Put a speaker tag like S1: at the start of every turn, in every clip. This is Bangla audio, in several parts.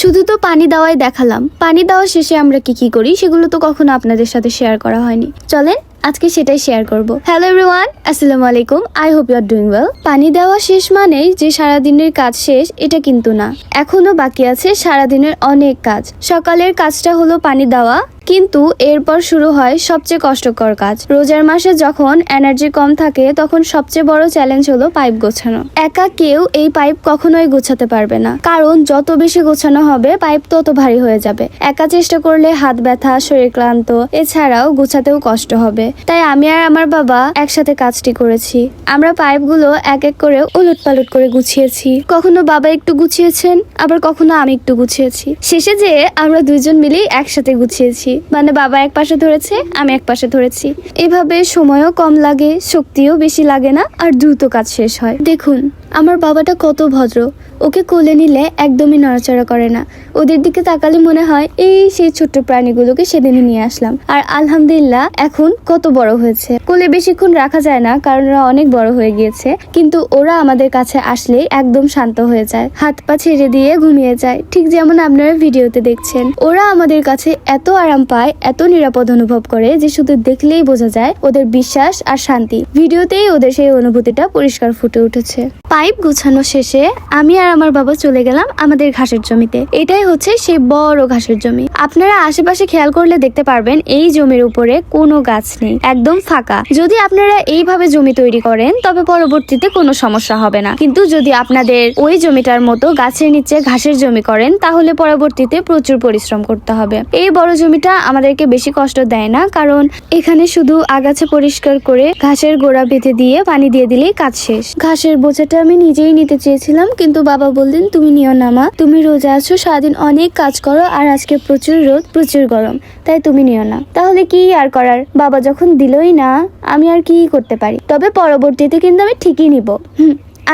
S1: শুধু তো পানি দেওয়াই দেখালাম, পানি দেওয়া শেষে আমরা কি করি সেগুলো তো কখনো আপনাদের সাথে শেয়ার করা হয়নি। চলেন আজকে সেটাই শেয়ার করব। হ্যালো এভরিওয়ান, আসসালামু আলাইকুম। I hope you are doing well. পানি দেওয়া শেষ মানেই যে সারাদিনের কাজ শেষ এটা কিন্তু না, এখনো বাকি আছে সারাদিনের অনেক কাজ। সকালের কাজটা হলো পানি দেওয়া, কিন্তু এরপর শুরু হয় সবচেয়ে কষ্টকর কাজ। রোজার মাসে যখন এনার্জি কম থাকে তখন সবচেয়ে বড় চ্যালেঞ্জ হলো পাইপ গোছানো। একা কেউ এই পাইপ কখনোই গোছাতে পারবে না, কারণ যত বেশি গোছানো হবে পাইপ তত ভারী হয়ে যাবে। একা চেষ্টা করলে হাত ব্যথা, শরীর ক্লান্ত, এছাড়াও গোছাতেও কষ্ট হবে। তাই আমি আর আমার বাবা একসাথে কাজটি করেছি। আমরা পাইপগুলো এক এক করে উলট পালট করে গুছিয়েছি। কখনো বাবা একটু গুছিয়েছেন, আবার কখনো আমি একটু গুছিয়েছি। শেষে যে আমরা দুইজন মিলেই একসাথে গুছিয়েছি, মানে বাবা এক পাশে ধরেছে, আমি এক পাশে ধরেছি। এভাবে সময়ও কম লাগে, শক্তিও বেশি লাগে না, আর দ্রুত কাজ শেষ হয়। দেখুন আমার বাবাটা কত ভদ্র, ওকে কোলে নিলে একদমই নড়াচড়া করে না। ওদের দিকে তাকালে মনে হয় এই সেই ছোট্ট প্রাণীগুলোকে সেদিনই নিয়ে আসলাম। আর আলহামদুলিল্লাহ এখন কত বড় হয়েছে। কোলে বেশিক্ষণ রাখা যায় না কারণ ওরা অনেক বড় হয়ে গিয়েছে, কিন্তু ওরা আমাদের কাছে আসলেই একদম শান্ত হয়ে যায়, হাত পা ছেড়ে দিয়ে ঘুমিয়ে যায়, ঠিক যেমন আপনারা ভিডিওতে দেখছেন। ওরা আমাদের কাছে এত আরাম পায়, এত নিরাপদ অনুভব করে যে শুধু দেখলেই বোঝা যায় ওদের বিশ্বাস আর শান্তি। ভিডিওতেই ওদের সেই অনুভূতিটা পরিষ্কার ফুটে উঠেছে। পাইপ গুছানো শেষে আমি আর আমার বাবা চলে গেলাম আমাদের ঘাসের জমিতে। এটাই হচ্ছে সেই বড় ঘাসের জমি। আপনারা আশেপাশে খেয়াল করলে দেখতে পারবেন এই জমির উপরে কোনো গাছ নেই, একদম ফাঁকা। যদি আপনারা এইভাবে জমি তৈরি করেন তবে পরবর্তীতে কোনো সমস্যা হবে না, কিন্তু যদি আপনাদের ওই জমিটার মতো গাছের নিচে ঘাসের জমি করেন তাহলে পরবর্তীতে প্রচুর পরিশ্রম করতে হবে। এই বড় জমিটা আমাদেরকে বেশি কষ্ট দেয় না, কারণ এখানে শুধু আগাছা পরিষ্কার করে ঘাসের গোড়া বেঁধে দিয়ে পানি দিয়ে দিলেই কাজ শেষ। ঘাসের বোঝাটা আমি নিজেই নিতে চেয়েছিলাম, কিন্তু বাবা বললেন তুমি নিও না মা, তুমি রোজা আছো, সারাদিন অনেক কাজ করো, আর আজকে প্রচুর রোদ, প্রচুর গরম, তাই তুমি নিও না। তাহলে কি আর করার, বাবা যখন দিলই না আমি আর কি করতে পারি। তবে পরবর্তীতে কিন্তু আমি ঠিকই নিব।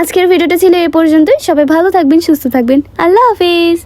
S1: আজকের ভিডিওটা ছিল এই পর্যন্তই। সবাই ভালো থাকবেন, সুস্থ থাকবেন। আল্লাহ হাফিজ।